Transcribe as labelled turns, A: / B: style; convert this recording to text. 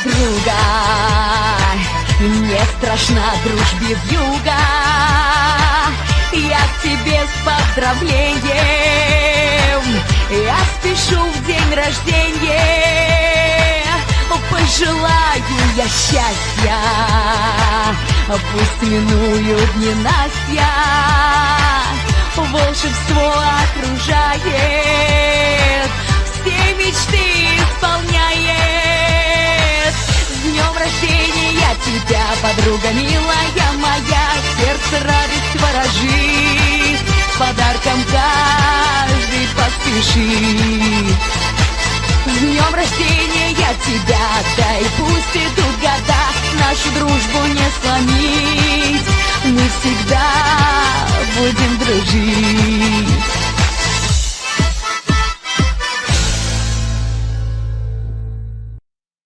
A: подруга, не страшна дружбе вьюга. Я к тебе с поздравлением, я спешу в день рождения. Пожелаю я счастья, пусть минуют ненастья. Волшебство окружает, все мечты исполняет. С днем рождения тебя, подруга милая моя, сердце радость ворожит, с подарком каждый поспешит. С днем рождения тебя, дай пусть идут года, нашу дружбу не сломить, мы всегда будем дружить.